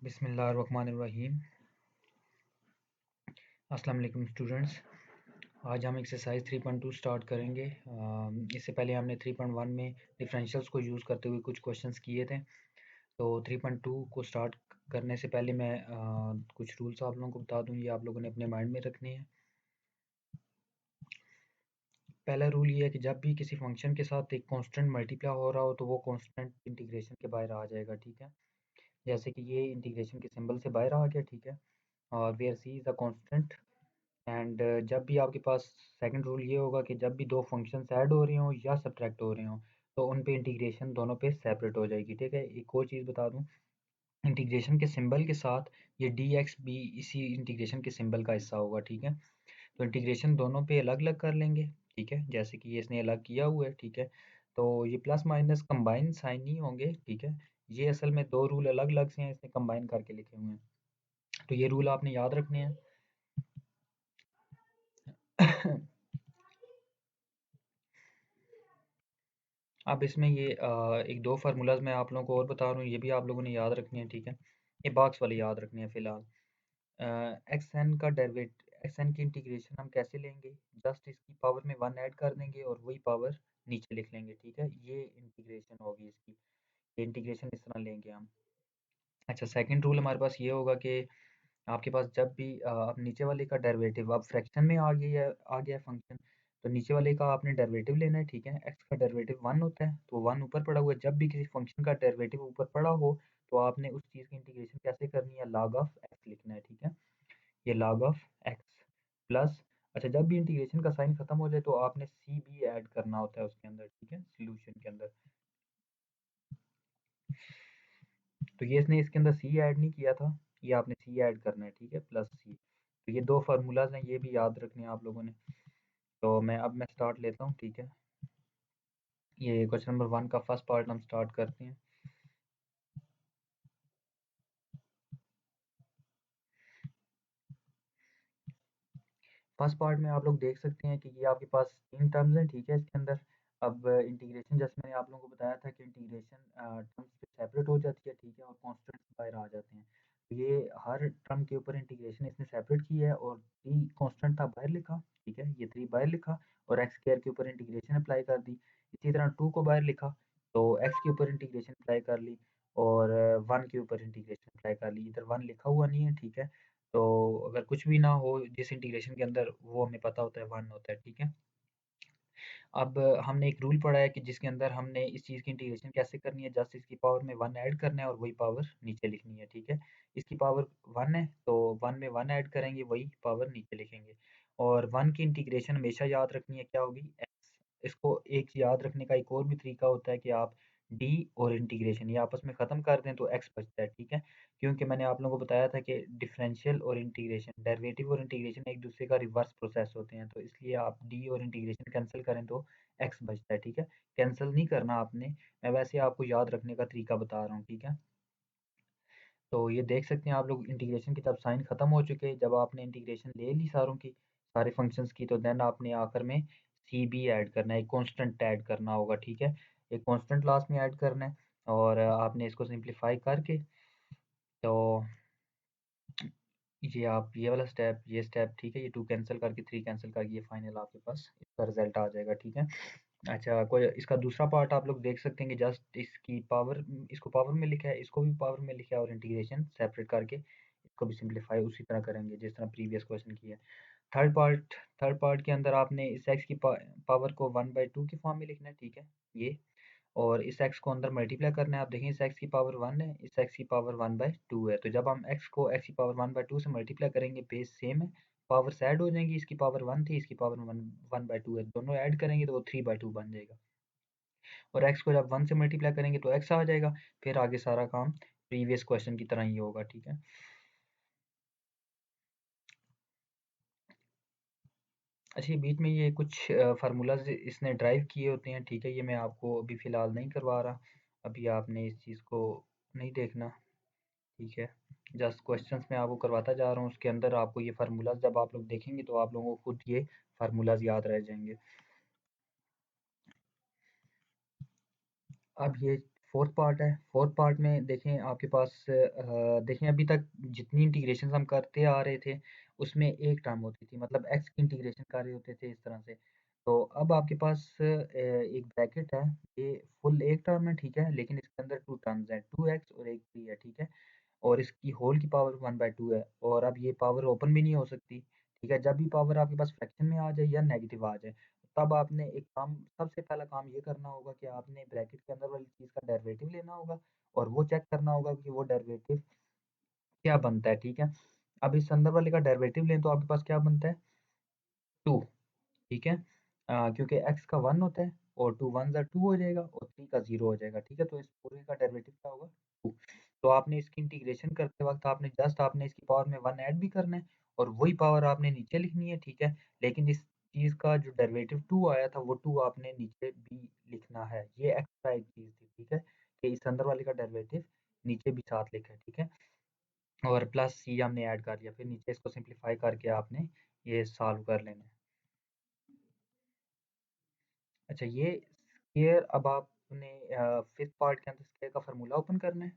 बिस्मिल्लाहिर्रहमानिर्रहीम। अस्सलाम वालेकुम स्टूडेंट्स। आज हम एक्सरसाइज 3.2 स्टार्ट करेंगे। इससे पहले हमने 3.1 में डिफरेंशियल्स को यूज़ करते हुए कुछ क्वेश्चंस किए थे। तो 3.2 को स्टार्ट करने से पहले मैं कुछ रूल्स आप लोगों को बता दूं, ये आप लोगों ने अपने माइंड में रखने हैं। पहला रूल ये है कि जब भी किसी फंक्शन के साथ एक कांस्टेंट मल्टीप्लाई हो रहा हो तो वो कांस्टेंट इंटीग्रेशन के बाहर आ जाएगा, ठीक है। जैसे कि ये इंटीग्रेशन के सिंबल से बाहर आ गया, ठीक है। और where C is a constant एंड जब भी आपके पास सेकंड रूल ये होगा कि जब भी दो फंक्शंस ऐड हो रहे हों या सब्ट्रैक्ट हो रहे हों तो उन पे इंटीग्रेशन दोनों पे सेपरेट हो जाएगी, ठीक है। एक और चीज़ बता दूं, इंटीग्रेशन के सिंबल के साथ ये डी एक्स भी इसी इंटीग्रेशन के सिंबल का हिस्सा होगा, ठीक है। तो इंटीग्रेशन दोनों पे अलग अलग कर लेंगे, ठीक है, जैसे कि ये इसने अलग किया हुआ है, ठीक है। तो ये प्लस माइनस कंबाइन साइन नहीं होंगे, ठीक है। ये असल में दो रूल अलग अलग से हैं, इसने कंबाइन करके लिखे हुए हैं, तो ये रूल आपने याद रखने हैं। अब इसमें ये एक दो फार्मूलाज मैं आप लोगों को और बता रहा हूँ, ये भी आप लोगों ने याद रखने हैं, ठीक है। ये बॉक्स वाले याद रखने हैं फिलहाल। एक्स एन का डेरिवेट एक्स एन की इंटीग्रेशन हम कैसे लेंगे, जस्ट इसकी पावर में वन ऐड कर देंगे और वही पावर नीचे लिख लेंगे, ठीक है। ये इंटीग्रेशन होगी इसकी, ये इंटीग्रेशन इस तरह लेंगे हम। अच्छा, सेकंड रूल हमारे पास ये होगा कि आपके पास जब भी अब नीचे वाले का डेरिवेटिव अब फ्रैक्शन में आ गया फंक्शन, तो नीचे वाले का आपने डेरिवेटिव लेना है, ठीक है। एक्स का डेरिवेटिव वन होता है तो वन ऊपर पड़ा हुआ है, जब भी किसी फंक्शन का डेरिवेटिव ऊपर पड़ा हो तो आपने उस चीज़ की इंटीग्रेशन कैसे करनी है, लॉग ऑफ एक्स लिखना है, ठीक है। ये लॉग ऑफ एक्स प्लस, अच्छा, जब भी इंटीग्रेशन का साइन खत्म हो जाए तो आपने सी भी ऐड करना होता है उसके अंदर, ठीक है, सोल्यूशन के अंदर। तो ये इसने इसके अंदर सी ऐड नहीं किया था, ये आपने सी ऐड करना है, ठीक है, प्लस सी। तो ये दो फार्मूलाज हैं, ये भी याद रखने हैं आप लोगों ने। तो मैं स्टार्ट लेता हूँ, ठीक है। ये क्वेश्चन नंबर 1 का फर्स्ट पार्ट हम स्टार्ट करते हैं। फर्स्ट पार्ट में आप लोग देख सकते हैं कि ये आपके पास तीन टर्म्स हैं, ठीक है, इसके अंदर। अब इंटीग्रेशन जैसे मैंने आप लोगों को बताया था कि इंटीग्रेशन टर्म्स सेपरेट हो जाती है, ठीक है, और कॉन्स्टेंट्स बाहर आ जाते हैं। तो ये हर टर्म के ऊपर इंटीग्रेशन इसने सेपरेट की है और थ्री कॉन्स्टेंट था बाहर लिखा, ठीक है, ये थ्री बाहर लिखा और एक्स स्क्वायर के ऊपर इंटीग्रेशन अप्लाई कर दी। इसी तरह टू को बाहर लिखा तो एक्स के ऊपर इंटीग्रेशन अप्लाई कर ली और वन के ऊपर इंटीग्रेशन अप्लाई कर ली। इधर वन लिखा हुआ नहीं है, ठीक है। तो अगर कुछ भी ना हो जिस इंटीग्रेशन के अंदर, वो हमें पता होता है वन होता है, ठीक है। अब हमने एक रूल पढ़ा है कि जिसके अंदर हमने इस चीज़ की इंटीग्रेशन कैसे करनी है, जस्ट इसकी पावर में वन ऐड करना है और वही पावर नीचे लिखनी है, ठीक है। इसकी पावर वन है तो वन में वन ऐड करेंगे, वही पावर नीचे लिखेंगे। और वन की इंटीग्रेशन हमेशा याद रखनी है, क्या होगी, एक्स। इसको एक याद रखने का एक और भी तरीका होता है कि आप डी और इंटीग्रेशन ये आपस में ख़त्म कर दें तो एक्स बचता है, ठीक है। क्योंकि मैंने आप लोगों को बताया था कि डिफरेंशियल और इंटीग्रेशन, डेरिवेटिव और इंटीग्रेशन एक दूसरे का रिवर्स प्रोसेस होते हैं, तो इसलिए आप डी और इंटीग्रेशन कैंसिल करें तो एक्स बचता है, ठीक है। कैंसिल नहीं करना आपने, मैं वैसे आपको याद रखने का तरीका बता रहा हूँ, ठीक है। तो ये देख सकते हैं आप लोग इंटीग्रेशन की जब साइन खत्म हो चुके, जब आपने इंटीग्रेशन ले ली सारों की, सारे फंक्शंस की, तो देन आपने आखिर में सी बी ऐड करना है, एक कांस्टेंट ऐड करना होगा, ठीक है। एक कांस्टेंट लास्ट में ऐड करना है और आपने इसको सिंप्लीफाई करके, तो ये आप ये वाला स्टेप, ये स्टेप, ठीक है, ये टू कैंसिल करके थ्री कैंसिल करके ये फाइनल आपके पास इसका रिजल्ट आ जाएगा, ठीक है। अच्छा, कोई इसका दूसरा पार्ट आप लोग देख सकते हैं कि जस्ट इसकी पावर, इसको पावर में लिखा है, इसको भी पावर में लिखा है और इंटीग्रेशन सेपरेट करके इसको भी सिंप्लीफाई उसी तरह करेंगे जिस तरह प्रीवियस क्वेश्चन किया है। थर्ड पार्ट के अंदर आपने इस एक्स की पावर को 1/2 की फॉर्म में लिखना है, ठीक है, ये। और इस एक्स को अंदर मल्टीप्लाई करना है, आप देखें इस एक्स की पावर वन है, इस एक्स की पावर 1/2 है, तो जब हम एक्स को एक्स की पावर 1/2 से मल्टीप्लाई करेंगे, बेस सेम है, पावर ऐड हो जाएंगी, इसकी पावर वन थी, इसकी पावर 1/2 है, दोनों ऐड करेंगे तो वो 3/2 बन जाएगा। और एक्स को जब वन से मल्टीप्लाई करेंगे तो एक्स आ जाएगा, फिर आगे सारा काम प्रीवियस क्वेश्चन की तरह ही होगा, ठीक है। अच्छा, बीच में ये कुछ फार्मूलाज इसने ड्राइव किए होते हैं, ठीक है, ये मैं आपको अभी फ़िलहाल नहीं करवा रहा, अभी आपने इस चीज़ को नहीं देखना, ठीक है। जस्ट क्वेश्चंस मैं आपको करवाता जा रहा हूँ, उसके अंदर आपको ये फार्मूलाज जब आप लोग देखेंगे तो आप लोगों को खुद ये फार्मूलाज याद रह जाएंगे। अब ये फोर्थ पार्ट है। फोर्थ पार्ट में देखें आपके पास देखें अभी तक जितनी इंटीग्रेशन हम करते आ रहे थे उसमें एक टर्म होती थी, मतलब एक्स की इंटीग्रेशन कर रहे होते थे इस तरह से। तो अब आपके पास एक ब्रैकेट है, ये फुल एक टर्म है ठीक है, लेकिन इसके अंदर टू टर्म्स हैं, 2x और एक 3 है ठीक है, और इसकी होल की पावर 1/2 है, और अब ये पावर ओपन भी नहीं हो सकती ठीक है। जब भी पावर आपके पास फ्रैक्शन में आ जाए या नेगेटिव आ जाए, तब आपने एक काम, सबसे पहला काम ये करना होगा कि आपने ब्रैकेट के अंदर वाली चीज़ का डेरिवेटिव लेना होगा और वो चेक करना होगा कि वो डेरिवेटिव क्या बनता है ठीक है। अब इस अंदर वाले का डेरिवेटिव लें तो आपके पास क्या बनता है, 2 ठीक है। क्योंकि x का 1 होता है और 2 1 ज़ा 2 हो जाएगा और 3 का 0 हो जाएगा ठीक है, तो इस पूरे का डेरिवेटिव क्या होगा, 2। तो आपने इसकी इंटीग्रेशन करते वक्त आपने जस्ट आपने इसकी पावर में 1 ऐड भी करना है और वही पावर आपने नीचे लिखनी है ठीक है। लेकिन इस चीज़ का जो डेरिवेटिव 2 आया था वो 2 आपने नीचे भी लिखना है, ये एक्स्ट्रा एक चीज़ थी ठीक है, कि इस अंदर वाले का डेरिवेटिव नीचे भी साथ लिखा है ठीक है, और प्लस c हमने ऐड कर लिया, फिर नीचे इसको सिंप्लीफाई करके आपने ये सॉल्व कर लेना है। अच्छा, ये स्क्वायर, अब आपने फिफ्थ पार्ट के अंदर स्क्वायर का फार्मूला ओपन करना है।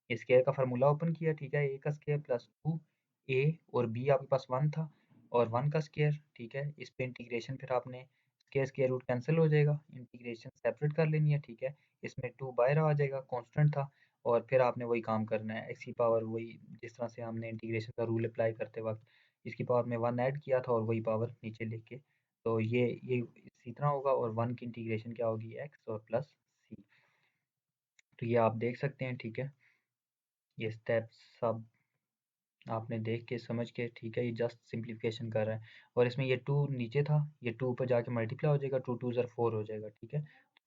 ये स्क्वायर का फार्मूला ओपन किया ठीक है, ए का स्क्वायर प्लस 2 ए और बी आपके पास 1 था और 1 का स्क्वायर ठीक है। इस पे इंटीग्रेशन फिर आपने स्क्वायर स्क्वायर रूट कैंसिल हो जाएगा, इंटीग्रेशन सेपरेट कर लेनी है ठीक है। इसमें 2 बाहर आ जाएगा, कांस्टेंट था, और फिर आपने वही काम करना है, एक्स की पावर वही जिस तरह से हमने इंटीग्रेशन का रूल अप्लाई करते वक्त इसकी पावर में 1 ऐड किया था और वही पावर नीचे लिख के, तो ये इसी तरह होगा, और 1 की इंटीग्रेशन क्या होगी, एक्स और प्लस सी। तो ये आप देख सकते हैं ठीक है, ये स्टेप्स सब आपने देख के समझ के ठीक है, ये जस्ट सिंप्लीफिकेशन कर रहा है, और इसमें ये 2 नीचे था, ये 2 ऊपर जाके मल्टीप्लाई हो जाएगा, 2 2 ज़र 4 हो जाएगा ठीक है।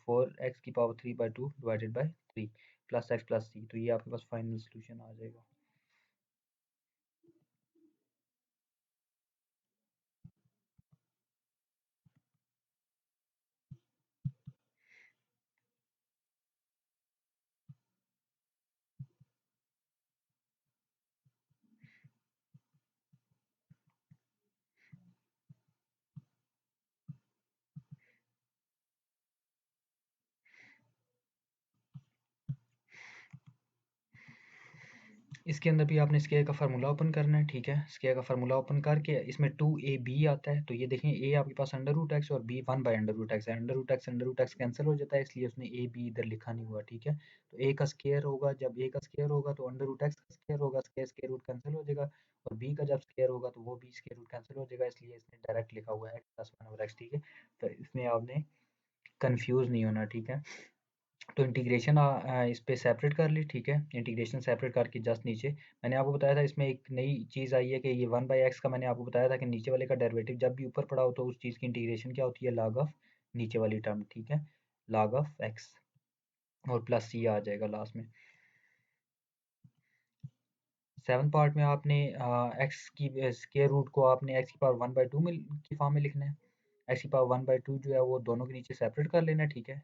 4x की power 3/2 divided by 3 plus x plus C, तो ये आपके पास फाइनल सोल्यूशन आ जाएगा। इसके अंदर भी आपने स्क्वायर का फार्मूला ओपन करना है ठीक है। स्क्वायर का फार्मूला ओपन करके इसमें 2ab आता है, तो ये देखें a आपके पास अंडर रूट एक्स और b 1/√x है, अंडर रूट एक्स कैंसिल हो जाता है, इसलिए उसने a b इधर लिखा नहीं हुआ ठीक है। तो a का स्क्वायर होगा, जब a का स्क्वायर होगा तो अंडर रूट एक्स का स्क्वायर होगा, स्क्वायर स्क्वायर रूट कैंसिल हो जाएगा, और b का जब स्क्वायर होगा तो वो b स्क्वायर रूट कैंसिल हो जाएगा, इसलिए इसने डायरेक्ट लिखा हुआ है x+1/x ठीक है। तो इसमें आपने कंफ्यूज नहीं होना ठीक है। तो इंटीग्रेशन इस पे सेपरेट कर ली ठीक है, इंटीग्रेशन सेपरेट करके जस्ट नीचे मैंने आपको बताया था इसमें एक नई चीज़ आई है कि ये 1/x का मैंने आपको बताया था कि नीचे वाले का डेरिवेटिव जब भी ऊपर पड़ा हो तो उस चीज़ की इंटीग्रेशन क्या होती है, लॉग ऑफ नीचे वाली टर्म ठीक है, लॉग ऑफ x, और प्लस c आ जाएगा लास्ट में। सेवन पार्ट में आपने एक्स की स्क्वायर रूट को आपने एक्स की पावर 1/2 में की फॉर्म में लिखना है, एक्स की पावर 1/2 जो है वो दोनों के नीचे सेपरेट कर लेना है ठीक है,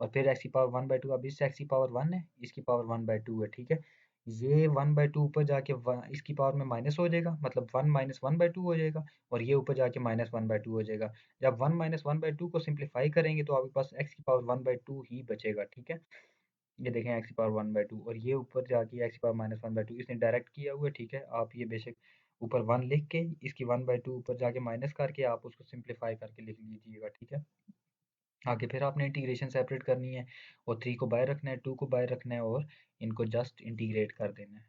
और फिर एक्स की पावर 1/2, अब इस एक्स की पावर 1 है, इसकी पावर 1/2 है ठीक है। ये 1/2 ऊपर जाके इसकी पावर में माइनस हो जाएगा, मतलब 1 माइनस 1/2 हो जाएगा, और ये ऊपर जाके माइनस 1/2 हो जाएगा। जब 1 माइनस 1/2 को सिंप्लीफाई करेंगे तो आपके पास एक्स की पावर 1/2 ही बचेगा ठीक है। ये देखें एक्स की पावर 1/2, और ये ऊपर जाके एक्स की पावर माइनस 1/2 इसने डायरेक्ट किया हुआ है ठीक है। आप ये बेशक ऊपर 1 लिख के इसकी 1/2 ऊपर जाके माइनस करके आप उसको सिंप्लीफाई करके लिख लीजिएगा ठीक है। आगे फिर आपने इंटीग्रेशन सेपरेट करनी है, और 3 को बाहर रखना है, 2 को बाहर रखना है, और इनको जस्ट इंटीग्रेट कर देना है।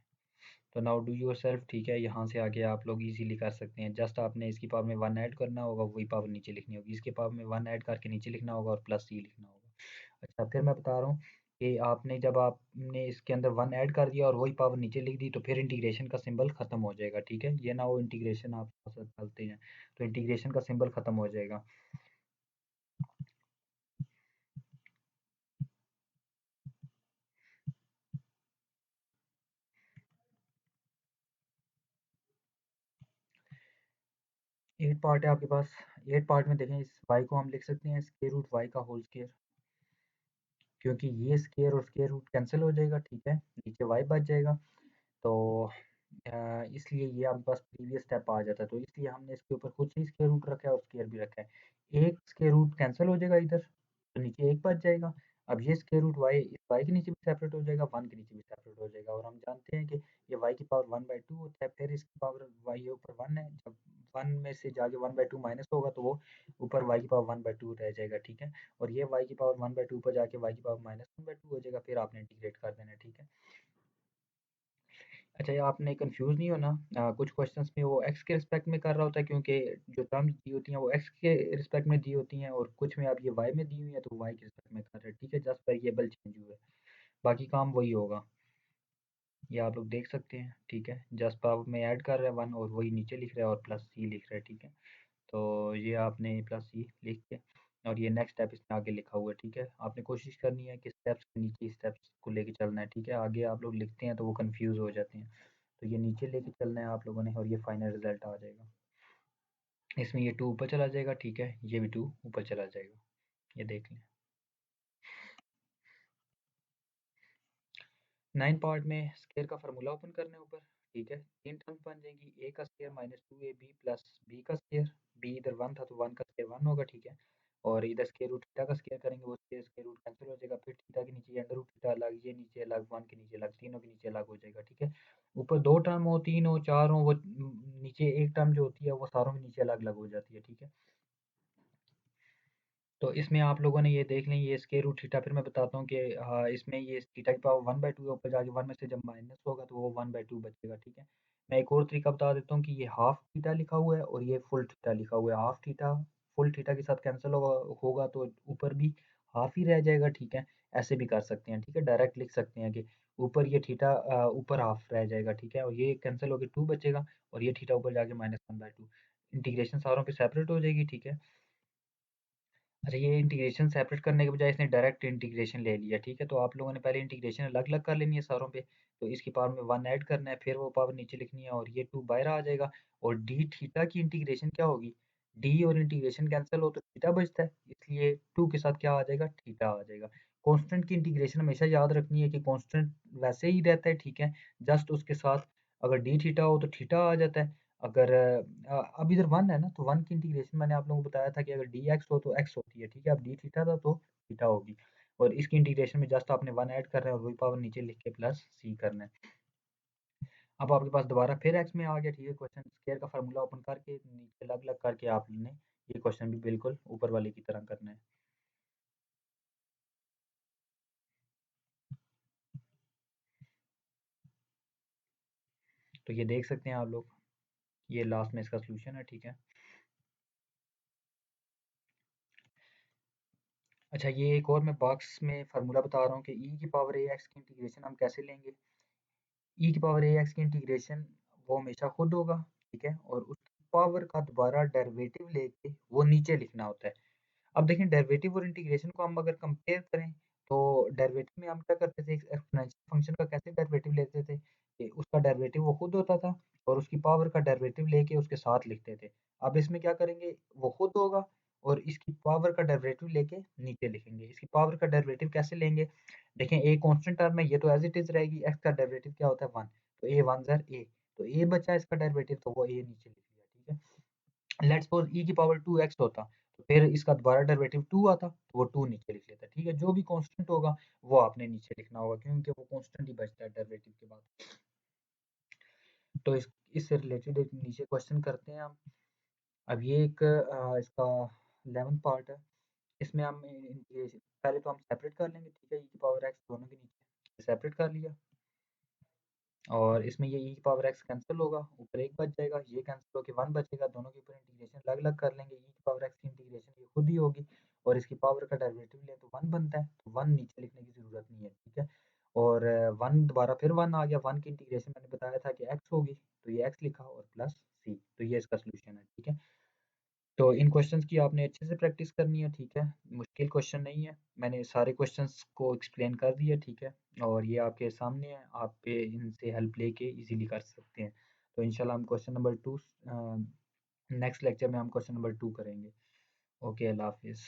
तो नाउ डू योरसेल्फ ठीक है, यहाँ से आगे आप लोग इजीली कर सकते हैं, जस्ट आपने इसकी पावर में 1 ऐड करना होगा, वही पावर नीचे लिखनी होगी, इसके पावर में 1 ऐड करके नीचे लिखना होगा और प्लस सी लिखना होगा। अच्छा, फिर मैं बता रहा हूँ कि आपने जब आपने इसके अंदर 1 ऐड कर दिया और वही पावर नीचे लिख दी तो फिर इंटीग्रेशन का सिंबल खत्म हो जाएगा ठीक है, ये ना वो इंटीग्रेशन आप साथ चलते हैं तो इंटीग्रेशन का सिंबल खत्म हो जाएगा। 8 पार्ट है आपके पास, 8 पार्ट में देखें इस y को हम लिख सकते हैं स्क्वायर रूट y का होल स्क्वायर, क्योंकि ये स्क्वायर और स्क्वायर रूट कैंसिल हो जाएगा ठीक है, नीचे y बच जाएगा। तो इसलिए ये आपके पास प्रीवियस स्टेप आ जाता है, तो इसलिए हमने इसके ऊपर खुद से ही स्क्वायर रूट रखा है और स्क्वायर भी रखा है। एक स्क्वायर रूट कैंसिल हो जाएगा इधर, तो नीचे एक बच जाएगा। अब ये स्क्वायर रूट वाई इस वाई के नीचे भी सेपरेट हो जाएगा, 1 के नीचे भी सेपरेट हो जाएगा, और हम जानते हैं कि ये वाई की पावर 1/2 होता है, फिर इसकी पावर वाई ऊपर 1 है, जब 1 में से जाके 1/2 माइनस होगा तो वो ऊपर वाई की पावर 1/2 रह जाएगा, ठीक है। और ये वाई की पावर 1/2 ऊपर जाके वाई की पावर -1/2 हो जाएगा, फिर आपने इंटीग्रेट कर देना है, ठीक है। अच्छा, ये आपने कंफ्यूज नहीं होना, कुछ क्वेश्चंस में वो एक्स के रिस्पेक्ट में कर रहा होता है, क्योंकि जो टर्म्स दी होती हैं वो एक्स के रिस्पेक्ट में दी होती हैं, और कुछ में आप ये वाई में दी हुई है तो वाई के रिस्पेक्ट में कर रहे हैं, ठीक है। जस्ट वेरिएबल चेंज हुए, बाकी काम वही होगा, ये आप लोग देख सकते हैं, ठीक है। जस्ट पावर में ऐड कर रहे हैं 1 और वही नीचे लिख रहा है और प्लस सी लिख रहा है, ठीक है। तो ये आपने प्लस सी लिख के और ये नेक्स्ट स्टेप इसमें आगे लिखा हुआ है, ठीक है। आपने कोशिश करनी है कि स्टेप्स के नीचे स्टेप्स को लेके चलना है, ठीक है। आगे आप लोग लिखते हैं तो वो कंफ्यूज हो जाते हैं, तो ये नीचे लेके चलना है आप लोगों ने, और ये फाइनल रिजल्ट आ जाएगा। इसमें ये 2 ऊपर चला जाएगा, ठीक है, ये भी 2 ऊपर चला जाएगा, ये देख लें। 9 पार्ट में स्क्वायर का फार्मूला ओपन करना है ऊपर, ठीक है। 3 टर्म्स बन जाएंगी, ए का स्क्वायर -2ab प्लस बी का स्क्वायर, बी इधर 1 था तो 1 का स्क्वायर 1 होगा, ठीक है। और इधर स्क्वायर रूट थीटा का स्क्वायर करेंगे, वो स्क्वायर स्क्वायर रूट कैंसिल हो जाएगा, फिर थीटा के नीचे अंडर रूट थीटा अलग, ये नीचे अलग, 1 के नीचे अलग, तीनों के नीचे अलग हो जाएगा, ठीक है। ऊपर 2 टर्म हो, 3 हो, 4 हो, वो नीचे एक टर्म जो होती है वो सारों के नीचे अलग अलग हो जाती है, ठीक है। तो इसमें आप लोगों ने ये देख लें, ये स्क्वायर रूट थीटा, फिर मैं बताता हूँ कि इसमें ये थीटा की पावर 1/2 है, ऊपर जाके 1 में से जब माइनस होगा तो वो 1/2 बचेगा, ठीक है। मैं एक और तरीका बता देता हूँ कि ये हाफ थीटा लिखा हुआ है और ये फुल थीटा लिखा हुआ है। हाफ थीटा फुल थीटा के साथ कैंसिल होगा तो ऊपर भी हाफ ही रह जाएगा, ठीक है। ऐसे भी कर सकते हैं, ठीक है, डायरेक्ट लिख सकते हैं कि ऊपर ये थीटा ऊपर हाफ रह जाएगा, ठीक है, और ये कैंसिल होकर 2 बचेगा, और ये थीटा ऊपर जाके -1/2, इंटीग्रेशन सारों की सेपरेट हो जाएगी, ठीक है। अच्छा, ये इंटीग्रेशन सेपरेट करने के बजाय इसने डायरेक्ट इंटीग्रेशन ले लिया, ठीक है। तो आप लोगों ने पहले इंटीग्रेशन अलग-अलग कर लेनी है सारों पे, तो इसकी पावर में 1 ऐड करना है, फिर वो पावर नीचे लिखनी है, और ये 2 बाहर आ जाएगा, और डी थीटा की इंटीग्रेशन क्या होगी, डी और इंटीग्रेशन कैंसिल हो तो थीटा बचता है, इसलिए 2 के साथ क्या आ जाएगा, थीटा आ जाएगा। कांस्टेंट की इंटीग्रेशन हमेशा याद रखनी है कि कांस्टेंट वैसे ही रहता है, ठीक है, जस्ट उसके साथ अगर डी थीटा हो तो थीटा आ जाता है। अगर अब इधर 1 है ना, तो 1 की इंटीग्रेशन मैंने आप लोगों को बताया था कि अगर dx हो तो x होती है, ठीक है। अब d थीटा था तो थीटा होगी, और इसकी इंटीग्रेशन में जस्ट आपने 1 ऐड कर रहे हैं और वही पावर नीचे लिख के प्लस c करना है। अब आपके पास दोबारा फिर x में आ गया, ठीक है। क्वेश्चन स्क्वायर का फार्मूला ओपन करके नीचे अलग अलग करके आपने ये क्वेश्चन भी बिल्कुल ऊपर वाले की तरह करना है। तो ये देख सकते हैं आप लोग, ये लास्ट में इसका सोल्यूशन है, ठीक है। अच्छा, ये एक और मैं बॉक्स में फार्मूला बता रहा हूँ कि e की पावर ax की इंटीग्रेशन हम कैसे लेंगे। e की पावर ax की इंटीग्रेशन वो हमेशा खुद होगा, ठीक है, और उसकी पावर का दोबारा डेरिवेटिव लेके वो नीचे लिखना होता है। अब देखें, डेरिवेटिव और इंटीग्रेशन को हम अगर कंपेयर करें तो डेरिवेटिव में हम क्या करते थे, एक्सपोनेंशियल फंक्शन का कैसे डेरिवेटिव लेते थे कि उसका डेरिवेटिव वो खुद होता था और उसकी पावर का डेरिवेटिव लेके उसके साथ लिखते थे। अब इसमें क्या करेंगे, वो खुद होगा और इसकी पावर का डेरिवेटिव लेके नीचे लिखेंगे। इसकी पावर का डेरिवेटिव कैसे लेंगे, देखें, ए कांस्टेंट टर्म है, ये तो एज इट इज रहेगी, एक्स का डेरिवेटिव क्या होता है 1, तो ए 1 ज़र ए, तो ए बचा इसका डेरिवेटिव तो वो ए नीचे लिख लिया, ठीक है। लेट्स सपोज e की पावर 2x होता, तो फिर इसका दोबारा डेरिवेटिव 2 आता तो वो 2 नीचे लिख लेता, ठीक है। जो भी कांस्टेंट होगा वो आपने नीचे लिखना होगा, क्योंकि वो कांस्टेंट ही बचता है डेरिवेटिव के बाद। तो इससे रिलेटेड एक नीचे क्वेश्चन करते हैं हम। अब ये एक इसका 11th पार्ट है, इसमें हम पहले तो हम सेपरेट कर लेंगे, ठीक है, e की पावर x दोनों के नीचे सेपरेट कर लिया, और इसमें ये e की पावर x कैंसिल होगा, ऊपर एक बच जाएगा, ये कैंसिल होकर 1 बचेगा, दोनों के ऊपर इंटीग्रेशन अलग अलग कर लेंगे। e की पावर x की इंटीग्रेशन ये खुद ही होगी, और इसकी पावर का डेरिवेटिव लें तो 1 बनता है, तो 1 नीचे लिखने की ज़रूरत नहीं है, ठीक है। और 1 दोबारा फिर 1 आ गया, 1 की इंटीग्रेशन मैंने बताया था कि x होगी, तो ये x लिखा और प्लस c, तो ये इसका सोल्यूशन है, ठीक है। तो इन क्वेश्चंस की आपने अच्छे से प्रैक्टिस करनी है, ठीक है, मुश्किल क्वेश्चन नहीं है, मैंने सारे क्वेश्चंस को एक्सप्लेन कर दिया, ठीक है, और ये आपके सामने है, आप पे इनसे हेल्प लेके इजीली कर सकते हैं। तो इंशाल्लाह हम क्वेश्चन नंबर 2 नेक्स्ट लेक्चर में हम क्वेश्चन नंबर 2 करेंगे। ओके, अल्लाह हाफिज़।